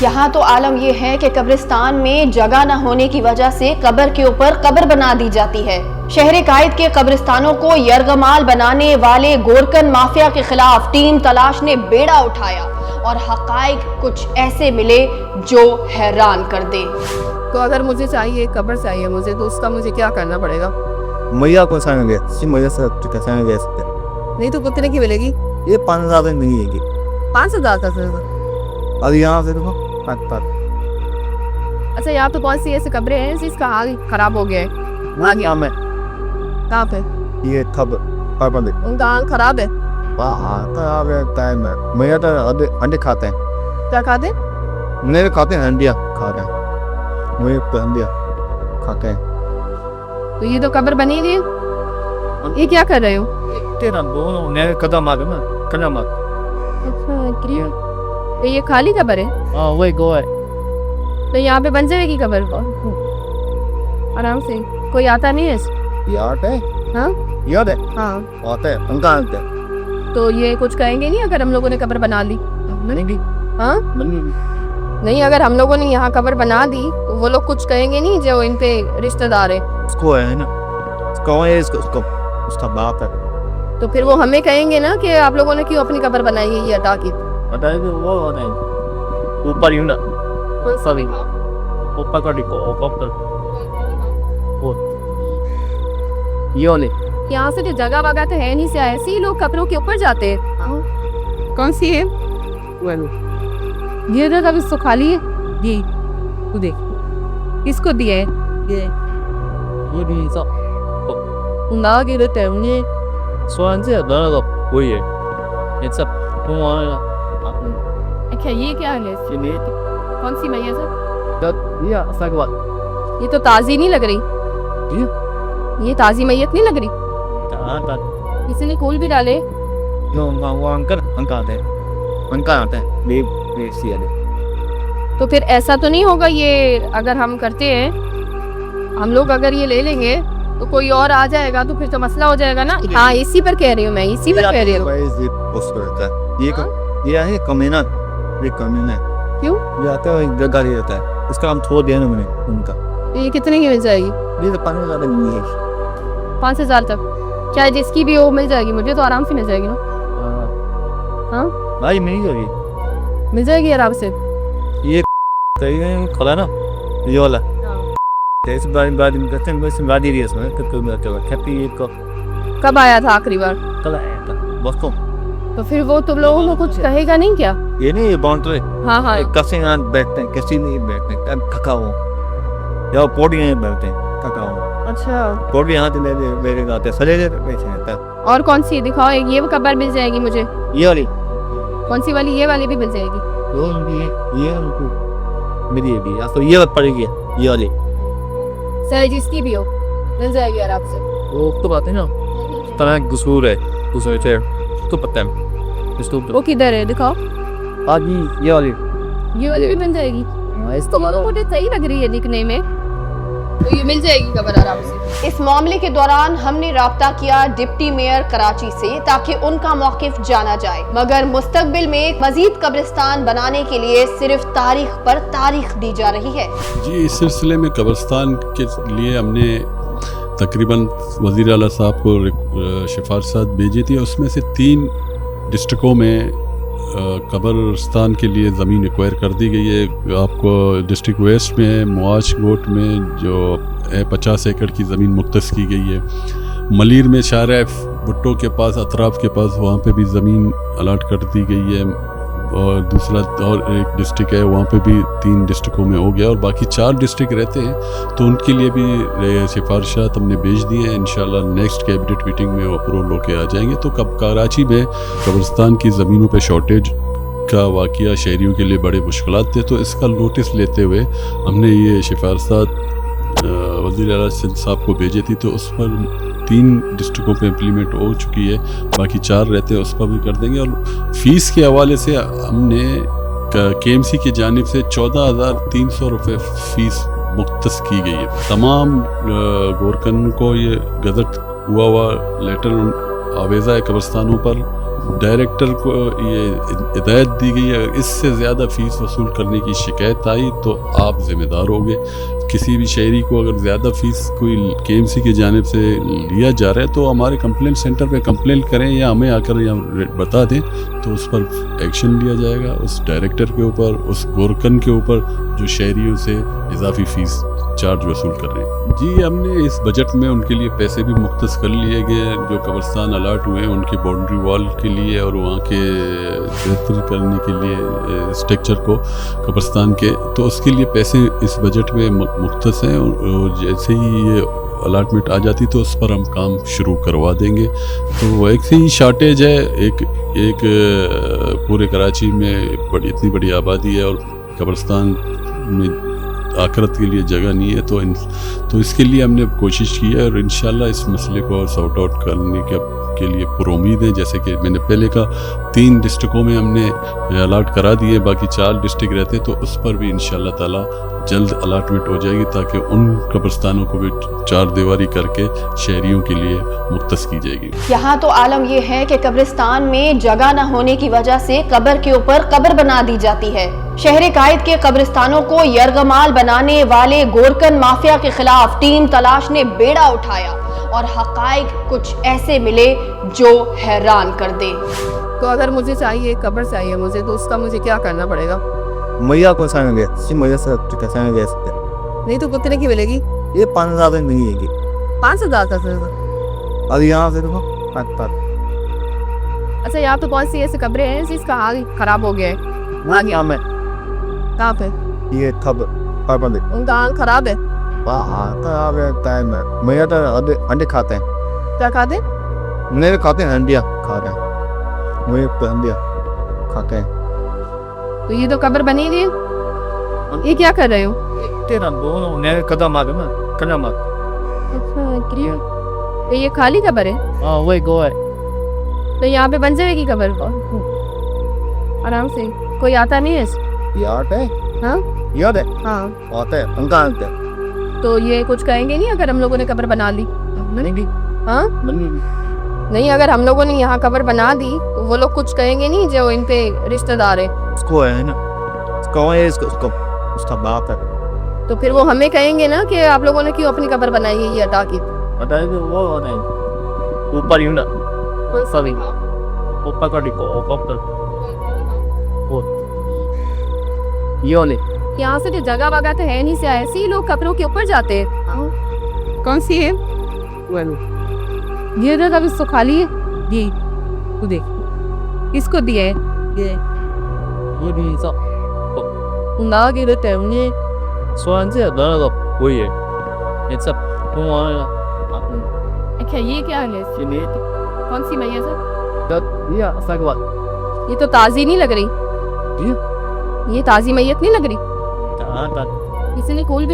यहाँ तो आलम यह है कि कब्रिस्तान में जगह न होने की वजह से कब्र के ऊपर कब्र बना दी जाती है। शहर कायद के कब्रिस्तानों को यरगमाल बनाने वाले गोरकन माफिया के खिलाफ टीम तलाश ने बेड़ा उठाया और हकाइक कुछ ऐसे मिले जो हैरान कर दे। तो अगर मुझे चाहिए कब्र चाहिए मुझे, तो उसका मुझे क्या करना पड़ेगा? मैया को सांगे मैया से सांगे नहीं तो कितने की मिलेगी? ये 5,000 में मिलेगी। 5,000 का सर? अब यहाँ से देखो 5,000। अच्छा, यहाँ पे कौन सी ऐसी कब्रें हैं जिसका हाल खराब हो गया है? यहाँ में कहाँ पे? ये खबर उनका हाल खराब है? खराब है टाइम है। मैया तो अंडे खाते हैं। क्या खाते? मेरे खाते हैं, अंडिया खाते हैं। मुझे अंडिया खाते हैं। तो ये तो कब्र बनी हुई है, ये क्या कर रहे हो? तेरा बोलो मेरे कदम आ गए ना, कदम आ। अच्छा, तो ये खाली कब्र है? हाँ वही गो है। तो यहाँ पे बन जाएगी कब्र आराम से? कोई आता नहीं है? याद है? हाँ याद है? हाँ। आते हैं, उनका आते हैं। तो ये कुछ कहेंगे नहीं अगर हम लोगों ने कब्र बना ली? बनेगी। हाँ नहीं, अगर हम लोगों ने यहाँ कब्र बना दी तो वो लोग कुछ कहेंगे नहीं जो इन पे रिश्तेदार है? उसको है ना, उसको है, उसको उसका बाप है। तो फिर वो हमें कहेंगे ना कि आप लोगों ने क्यों अपनी कब्र बनाई है ये हटा के? बताइए वो नहीं ऊपर यूं ना सभी ऊपर का डिको ऊपर वो ये वाले यहाँ से जो जगह वगह तो है नहीं से ऐसे ही लोग कब्रों के ऊपर जाते हैं। कौन सी है? ये जगह इसको खाली है। ये तू देख किसको दिया है? ये भी सब ना के 때문에 소환제 너가 보이에 ये सब अच्छा, ये क्या है? ये कौन सी मैया सर? ये सगवा ये तो ताजी नहीं लग रही। ये ताजी मैयत नहीं लग रही। किसी ने कोल भी डाले। नो वो अंकल आते हैं वे सी आते। तो फिर ऐसा तो नहीं होगा ये अगर हम करते हैं, हम लोग अगर ये ले लेंगे तो कोई और आ जाएगा तो फिर तो मसला हो जाएगा ना। हाँ, इसी पर कह रही हूँ मैं, इसी पर कह रही हूँ। ये है कमीना, ये कमीना है। क्यों? ये आता है गाड़ी रहता है, इसका हम छोड़ दिया ना मैंने उनका। ये कितने की मिल जाएगी? ये तो 5,000 नहीं है। 5,000 तक? चाहे जिसकी भी हो मिल जाएगी, मुझे तो आराम से मिल जाएगी ना। हाँ भाई मिल जाएगी, मिल जाएगी आराम से। ये खोला ना ये वाला इस बार में करते हैं, वैसे गाड़ी रही है इसमें हैप्पी को कब आया था आखिरी बार? कल आया था दोस्तों। तो फिर वो तुम लोगों को कुछ कहेगा नहीं क्या? ये नहीं ये बाउंड्री। हाँ हाँ। कैसे यहाँ बैठते हैं, कैसे नहीं बैठते हैं, खकाओ या पौड़ी यहाँ बैठते हैं खकाओ। अच्छा, पौड़ी यहाँ से मेरे गाते सजे बैठे हैं। और कौन सी दिखाओ? एक ये कब्र मिल जाएगी मुझे। ये वाली कौन सी वाली? ये वाली भी मिल जाएगी। ये मेरी भी या तो ये पड़ेगी ये वाली सर जिसकी भी हो मिल जाएगी आराम से। वो तो बात है ना, तरह गुसूर है गुसूर है तो पता है इसको। वो किधर है दिखाओ? आगे ये वाली भी मिल जाएगी। इस तो मुझे सही लग रही है दिखने में, तो ये मिल जाएगी कब्र आराम से। इस मामले के दौरान हमने राब्ता किया डिप्टी मेयर कराची से ताकि उनका मौकिफ जाना जाए, मगर मुस्तकबिल में मजीद कब्रिस्तान बनाने के लिए सिर्फ तारीख पर तारीख दी जा रही है। जी, इस सिलसिले में कब्रिस्तान के लिए हमने तकरीबन वज़ीर आला साहब को सिफारिशात भेजी थी। उसमें से 3 डिस्ट्रिक्टों में कब्रिस्तान के लिए ज़मीन एक्वायर कर दी गई है। आपको डिस्ट्रिक्ट वेस्ट में मुआश गोट में जो 50 एकड़ की ज़मीन मुख्तस की गई है। मलीर में शाहरा भुट्टो के पास अतराफ़ के पास वहाँ पे भी ज़मीन अलाट कर दी गई है। और दूसरा और एक डिस्ट्रिक्ट है वहाँ पे भी 3 डिस्ट्रिक्टों में हो गया और बाकी 4 डिस्ट्रिक्ट रहते हैं, तो उनके लिए भी सिफारिशात हमने भेज दी हैं। इंशाल्लाह नेक्स्ट कैबिनेट मीटिंग में वो अप्रूवल होके आ जाएंगे। तो कब कराची में कब्रिस्तान की ज़मीनों पे शॉर्टेज का वाक़या शहरियों के लिए बड़े मुश्किलात थे, तो इसका नोटिस लेते हुए हमने ये सिफारिशात वज़ीर आला सिंध साहब को भेजी थी। तो उस पर 3 डिस्ट्रिक्टों पे इम्प्लीमेंट हो चुकी है, बाकी 4 रहते हैं, उस पर भी कर देंगे। और फ़ीस के हवाले से हमने KMC की जानिब से 14,300 रुपये फ़ीस मुख्तस की गई है। तमाम गोरकन को ये गज़ट हुआ लेटर आवेज़ा है कब्रिस्तानों पर डायरेक्टर को ये हिदायत दी गई है, अगर इससे ज़्यादा फ़ीस वसूल करने की शिकायत आई तो आप ज़िम्मेदार होंगे। किसी भी शहरी को अगर ज़्यादा फ़ीस कोई KMC की जानिब से लिया जा रहा है तो हमारे कंप्लेंट सेंटर पे कंप्लेंट करें या हमें आकर या बता दें, तो उस पर एक्शन लिया जाएगा, उस डायरेक्टर के ऊपर, उस गोरकन के ऊपर जो शहरियों से इजाफी फ़ीस चार्ज वसूल कर रहे हैं। जी, हमने इस बजट में उनके लिए पैसे भी मुख्तस कर लिए गए हैं। जो कब्रिस्तान अलाट हुए हैं उनकी बाउंड्री वॉल के लिए और वहाँ के बेहतर करने के लिए स्ट्रक्चर को कब्रिस्तान के, तो उसके लिए पैसे इस बजट में मुख्तस हैं। और जैसे ही ये अलाटमेंट आ जाती तो उस पर हम काम शुरू करवा देंगे। तो एक से ही शॉर्टेज है, एक पूरे कराची में इतनी बड़ी आबादी है और कब्रिस्तान में आखिरत के लिए जगह नहीं है, तो इसके लिए हमने कोशिश की है और इंशाल्लाह इस मसले को सॉर्ट आउट करने के लिए पुरोमीद है। जैसे कि मैंने पहले कहा 3 डिस्ट्रिक्टों में हमने अलाट करा दिए, बाकी 4 डिस्ट्रिक्ट रहते, तो उस पर भी इंशाल्लाह ताला जल्द अलाटमेंट हो जाएगी ताकि उन कब्रिस्तानों को भी 4 दीवारी करके शहरियों के लिए मुख्तस की जाएगी। यहाँ तो आलम यह है कि कब्रिस्तान में जगह न होने की वजह से कब्र के ऊपर कब्र बना दी जाती है। शहर कायद के कब्रिस्तानों को यरगमाल बनाने वाले गोरकन माफिया के खिलाफ टीम तलाश ने बेड़ा उठाया और हकाइक कुछ ऐसे मिले जो हैरान कर दे। तो अगर मुझे चाहिए कब्र चाहिए मुझे, तो उसका मुझे क्या करना पड़ेगा? मैया को सांगे सी मैया से सांगे नहीं तो कितने की मिलेगी? ये 5,000 में मिलेगी। 5,000 का सर? और यहाँ से देखो 5। अच्छा, यहाँ पे कौन सी ऐसी कब्रें हैं जिसका हाल खराब हो गया है? यहाँ में कहाँ पे? ये खबर उनका हाल खराब है? खराब है टाइम है। मैया तो अंडे खाते हैं। क्या खाते? नहीं खाते हैं, अंडिया खाते हैं। मैया तो अंडिया खाते हैं। तो ये तो कब्र बनी नहीं, ये क्या कर रहे हो? तेरा दोनों ने कदम आ गए ना, कदम आ। अच्छा, तो ये खाली कब्र है? हाँ वही गो है। तो यहाँ पे बन जाएगी कब्र आराम से, कोई आता नहीं है? याद है? हाँ याद है? हाँ आते हैं, उनका आते हैं। तो ये कुछ कहेंगे नहीं अगर हम लोगों ने कब्र बना ली? नहीं हाँ नहीं, अगर हम लोगों ने यहाँ कब्र बना दी तो वो लोग कुछ कहेंगे नहीं जो इन पे रिश्तेदार है? उसको है ना, उसको है, उसको उसका बाप है। तो फिर वो हमें कहेंगे ना कि आप लोगों ने क्यों अपनी कब्र बनाई है ये हटा के? बताएंगे वो नहीं ऊपर ही ना सभी ऊपर का डिको ऊपर वो ये वाले यहाँ से जो जगह वगह तो है नहीं से ऐसे ही लोग कब्रों के ऊपर जाते हैं। कौन सी है ये जगह? अभी तो खाली है। ये तू देख किसको दिया है ये भी सब ना गिरे तेमने 说这得了我也也这不玩了 अच्छा ये क्या है? 今年 कौन सी मैया सर? 的呀3个万 ये तो ताजी नहीं लग रही, ये ताजी मैयत नहीं लग रही। किसी ने खोल भी